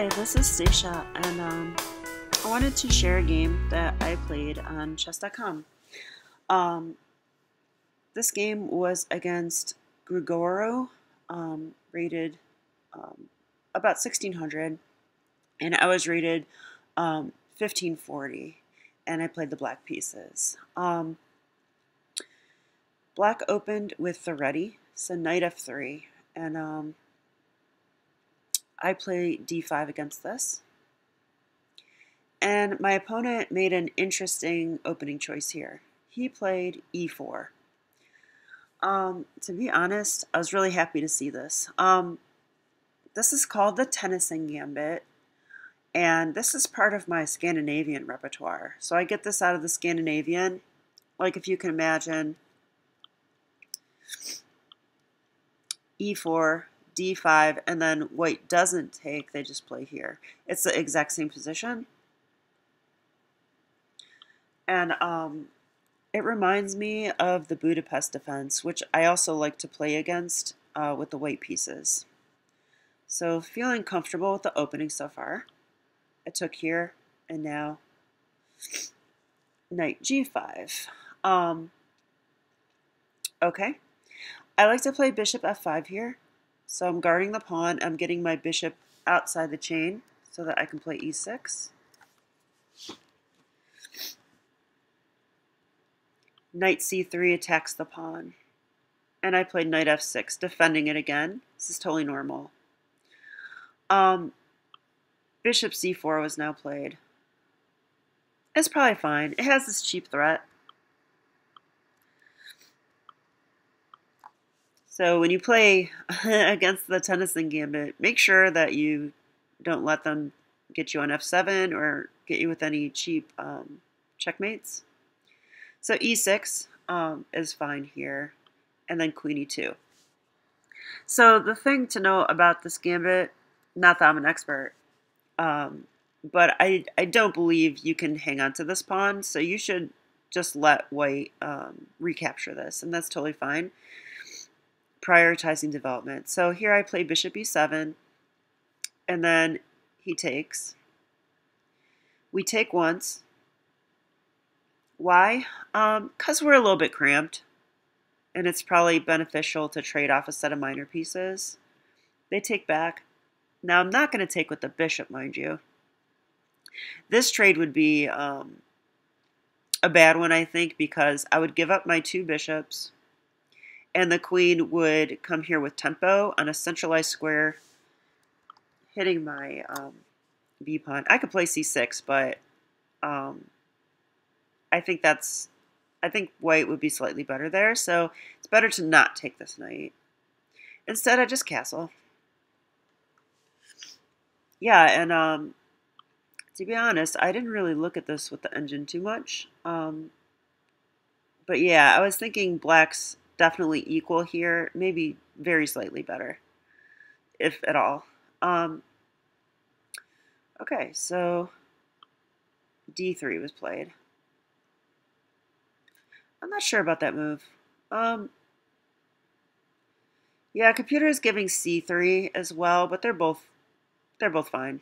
Hi, this is Stacia, and I wanted to share a game that I played on chess.com. Um, this game was against Grigoru, rated about 1600, and I was rated 1540, and I played the black pieces. Black opened with the ready, so knight f3, and I play d5 against this. And my opponent made an interesting opening choice here. He played e4. To be honest, I was really happy to see this. This is called the Tennison Gambit, and this is part of my Scandinavian repertoire. So I get this out of the Scandinavian, like if you can imagine, e4, d5, and then white doesn't take, they just play here. It's the exact same position. And it reminds me of the Budapest Defense, which I also like to play against with the white pieces. So feeling comfortable with the opening so far. I took here, and now knight g5. Okay, I like to play bishop f5 here. So I'm guarding the pawn. I'm getting my bishop outside the chain so that I can play e6. Knight c3 attacks the pawn. And I played knight f6, defending it again. This is totally normal. Bishop c4 was now played. It's probably fine. It has this cheap threat. So when you play against the Tennison Gambit, make sure that you don't let them get you on f7 or get you with any cheap checkmates. So e6 is fine here, and then queen e2. So the thing to know about this gambit, not that I'm an expert, but I don't believe you can hang on to this pawn, so you should just let white recapture this, and that's totally fine. Prioritizing development. So here I play bishop e7, and then he takes. We take once. Why? Because we're a little bit cramped, and it's probably beneficial to trade off a set of minor pieces. They take back. Now I'm not going to take with the bishop, mind you. This trade would be a bad one, I think, because I would give up my two bishops, and the queen would come here with tempo on a centralized square, hitting my b-pawn. I could play c6, but I think white would be slightly better there, so it's better to not take this knight. Instead, I just castle. Yeah, and to be honest, I didn't really look at this with the engine too much. But yeah, I was thinking black's definitely equal here, maybe very slightly better, if at all. Okay, so d3 was played. I'm not sure about that move. Yeah, computer is giving c3 as well, but they're both fine.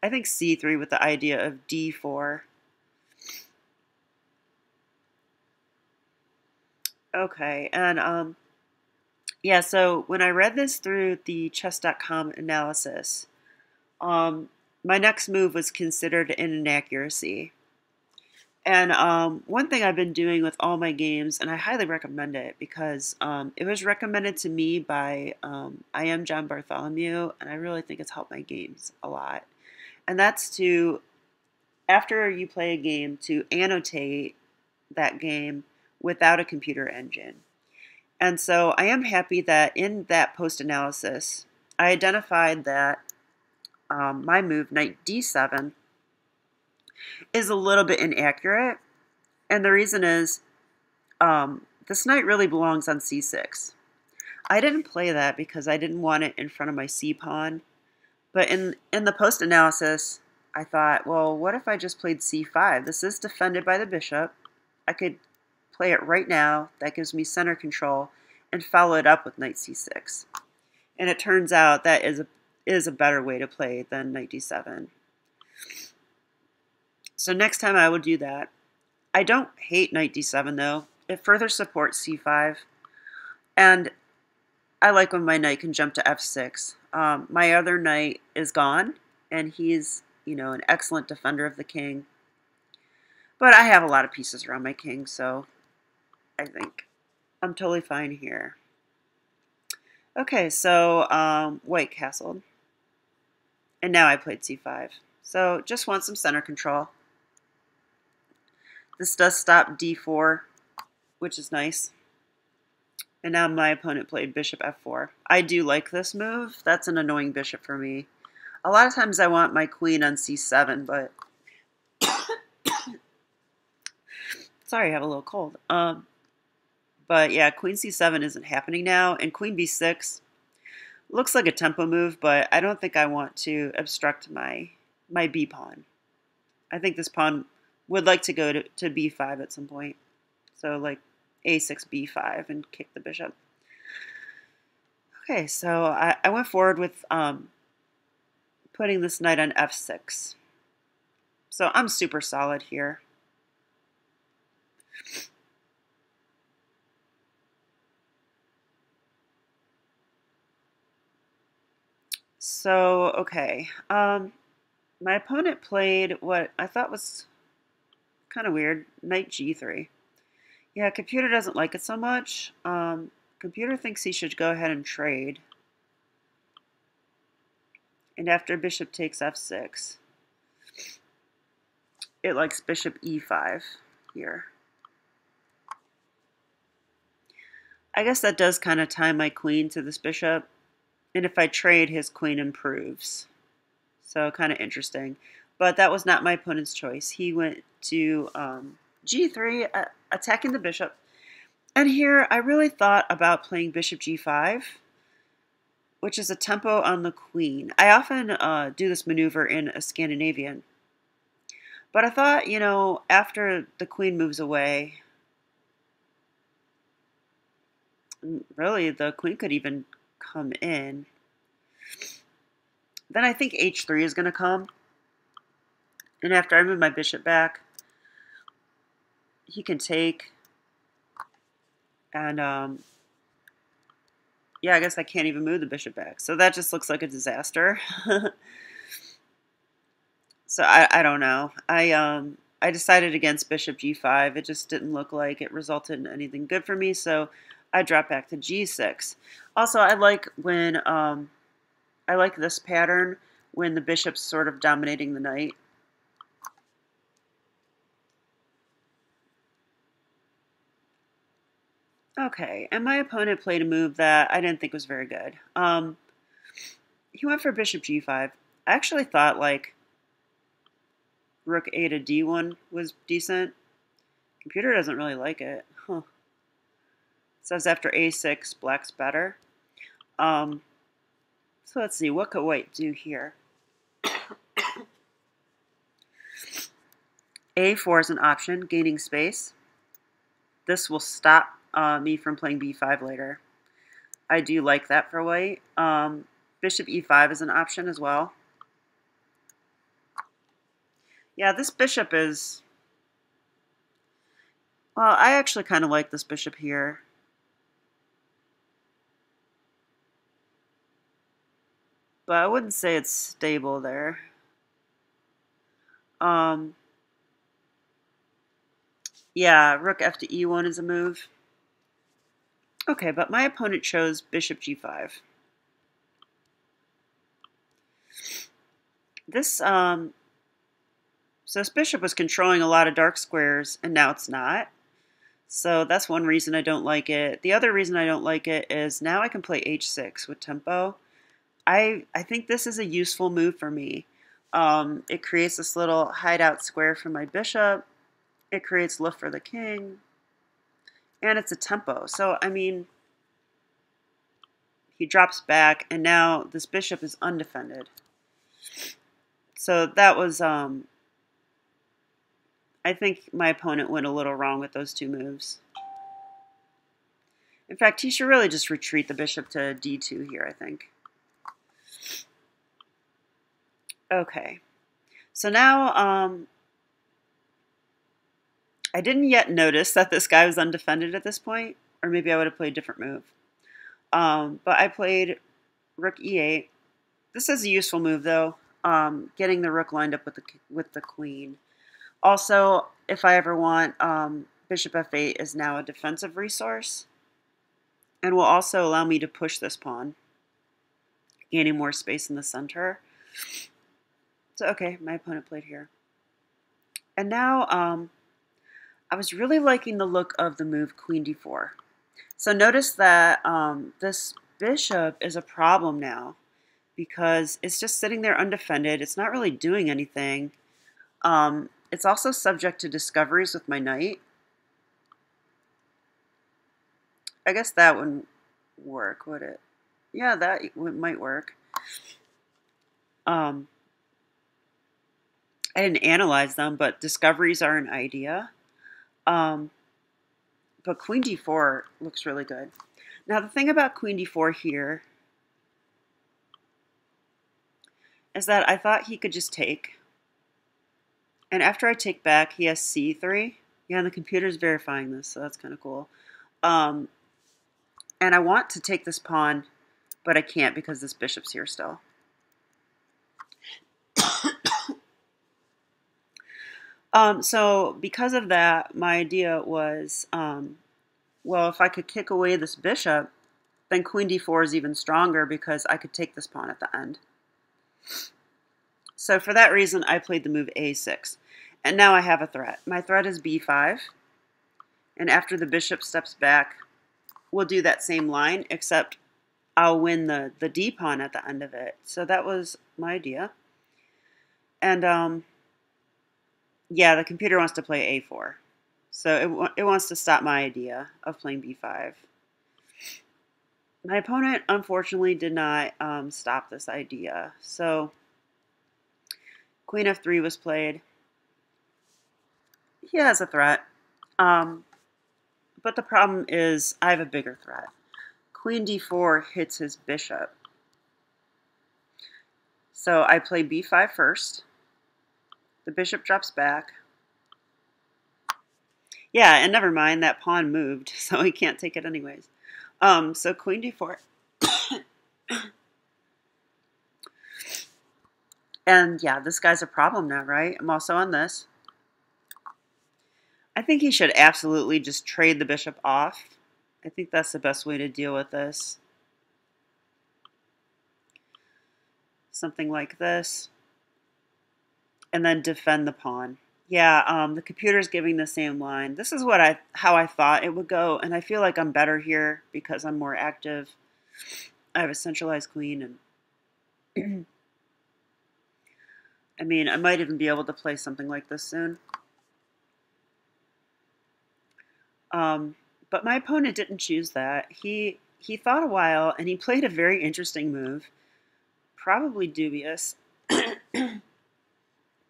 I think c3 with the idea of d4. Okay, and yeah, so when I read this through the chess.com analysis, my next move was considered an inaccuracy. And one thing I've been doing with all my games, and I highly recommend it because it was recommended to me by I Am John Bartholomew, and I really think it's helped my games a lot. And that's to, after you play a game, to annotate that game without a computer engine. And so I am happy that in that post-analysis, I identified that my move, knight d7, is a little bit inaccurate. And the reason is this knight really belongs on c6. I didn't play that because I didn't want it in front of my c-pawn. But in the post-analysis, I thought, well, what if I just played c5? This is defended by the bishop. I could play it right now. That gives me center control, and follow it up with knight c6. And it turns out that is is a better way to play than knight d7. So next time I will do that. I don't hate knight d7 though. It further supports c5, and I like when my knight can jump to f6. My other knight is gone, and he's, you know, an excellent defender of the king. But I have a lot of pieces around my king, so I think I'm totally fine here. Okay, so white castled. And now I played c5. So just want some center control. This does stop d4, which is nice. And now my opponent played bishop f4. I do like this move. That's an annoying bishop for me. A lot of times I want my queen on c7, but sorry, I have a little cold. But yeah, queen c7 isn't happening now, and queen b6 looks like a tempo move, but I don't think I want to obstruct my b pawn. I think this pawn would like to go to b5 at some point. So like a6, b5, and kick the bishop. Okay, so I went forward with putting this knight on f6. So I'm super solid here. So, okay, my opponent played what I thought was kind of weird, knight g3. Yeah, computer doesn't like it so much. Computer thinks he should go ahead and trade. And after bishop takes f6, it likes bishop e5 here. I guess that does kind of tie my queen to this bishop. And if I trade, his queen improves. So kind of interesting. But that was not my opponent's choice. He went to g3, attacking the bishop. And here I really thought about playing bishop g5, which is a tempo on the queen. I often do this maneuver in a Scandinavian. But I thought, you know, after the queen moves away, really the queen could even come in. Then I think h3 is going to come. And after I move my bishop back, he can take. And yeah, I guess I can't even move the bishop back. So that just looks like a disaster. So I don't know. I decided against bishop g5. It just didn't look like it resulted in anything good for me. So I dropped back to g6. Also, I like when I like this pattern when the bishop's sort of dominating the knight. Okay, and my opponent played a move that I didn't think was very good. He went for bishop g5. I actually thought like rook a to d1 was decent. Computer doesn't really like it. Huh. It says after a6, black's better. So let's see, what could white do here? a4 is an option, gaining space. This will stop me from playing b5 later. I do like that for white. Bishop e5 is an option as well. Yeah, this bishop is... Well, I actually kind of like this bishop here. But I wouldn't say it's stable there. Yeah, rook f to e1 is a move. Okay, but my opponent chose bishop g5. So this bishop was controlling a lot of dark squares, and now it's not. So that's one reason I don't like it. The other reason I don't like it is now I can play h6 with tempo. I think this is a useful move for me. It creates this little hideout square for my bishop. It creates lift for the king. And it's a tempo. So, I mean, he drops back, and now this bishop is undefended. So that was, I think my opponent went a little wrong with those two moves. In fact, he should really just retreat the bishop to d2 here, I think. Okay. So now, I didn't yet notice that this guy was undefended at this point, or maybe I would have played a different move. But I played rook e8. This is a useful move, though, getting the rook lined up with the queen. Also, if I ever want, bishop f8 is now a defensive resource, and will also allow me to push this pawn, gaining more space in the center. So, okay, my opponent played here. And now, I was really liking the look of the move queen d4. So notice that this bishop is a problem now because it's just sitting there undefended. It's not really doing anything. It's also subject to discoveries with my knight. I guess that wouldn't work, would it? Yeah, that might work. I didn't analyze them, but discoveries are an idea. But queen d4 looks really good. Now, the thing about queen d4 here is that I thought he could just take. And after I take back, he has c3. Yeah, and the computer's verifying this, so that's kind of cool. And I want to take this pawn, but I can't because this bishop's here still. So because of that, my idea was, well, if I could kick away this bishop, then queen d4 is even stronger because I could take this pawn at the end. So for that reason, I played the move a6. And now I have a threat. My threat is b5. And after the bishop steps back, we'll do that same line, except I'll win the d pawn at the end of it. So that was my idea. And yeah, the computer wants to play a4. So it wants to stop my idea of playing b5. My opponent, unfortunately, did not stop this idea. So queen f3 was played. He has a threat. But the problem is I have a bigger threat. Queen d4 hits his bishop. So I play b5 first. The bishop drops back. Yeah, and never mind, that pawn moved, so he can't take it anyways. So queen d4. And yeah, this guy's a problem now, right? I'm also on this. I think he should absolutely just trade the bishop off. I think that's the best way to deal with this. Something like this. And then defend the pawn. Yeah, the computer's giving the same line. This is how I thought it would go, and I feel like I'm better here because I'm more active. I have a centralized queen, and I mean, I might even be able to play something like this soon. But my opponent didn't choose that. He thought a while, and he played a very interesting move, probably dubious.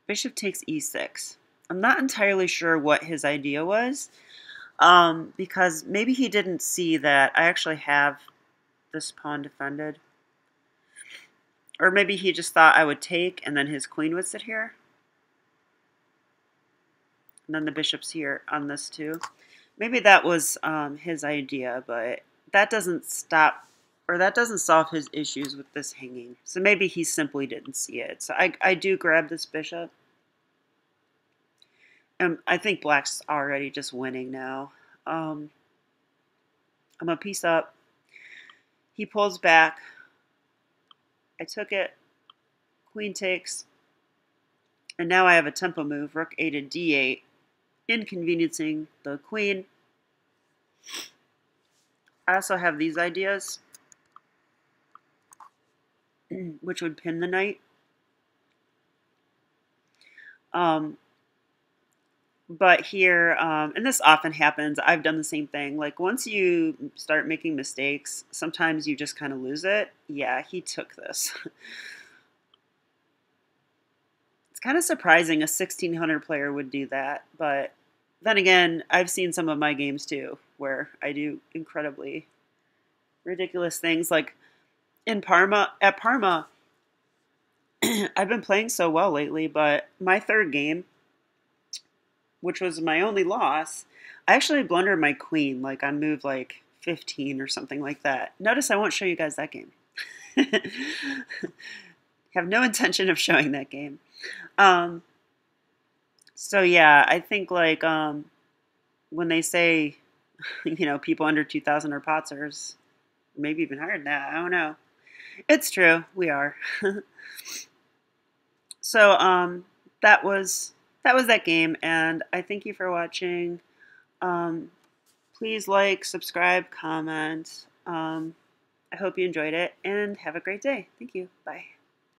Bishop takes e6. I'm not entirely sure what his idea was, because maybe he didn't see that I actually have this pawn defended. Or maybe he just thought I would take, and then his queen would sit here. And then the bishop's here on this too. Maybe that was his idea, but that doesn't stop, or that doesn't solve his issues with this hanging. So maybe he simply didn't see it. So I do grab this bishop. I think black's already just winning now. I'm a piece up. He pulls back. I took it. Queen takes. And now I have a tempo move, rook a to d8, inconveniencing the queen. I also have these ideas, which would pin the knight. But here, and this often happens, I've done the same thing. Like, once you start making mistakes, sometimes you just kind of lose it. Yeah, he took this. It's kind of surprising a 1600 player would do that. But then again, I've seen some of my games too, where I do incredibly ridiculous things. Like, at Parma, I've been playing so well lately, but my third game, which was my only loss, I actually blundered my queen, like on move like 15 or something like that. Notice I won't show you guys that game. Have no intention of showing that game. Um, so yeah, I think like when they say, people under 2,000 are potsers, maybe even higher than that. I don't know. It's true. We are. So that was that game, and I thank you for watching. Um, please like, subscribe, comment. I hope you enjoyed it, and have a great day. Thank you. Bye.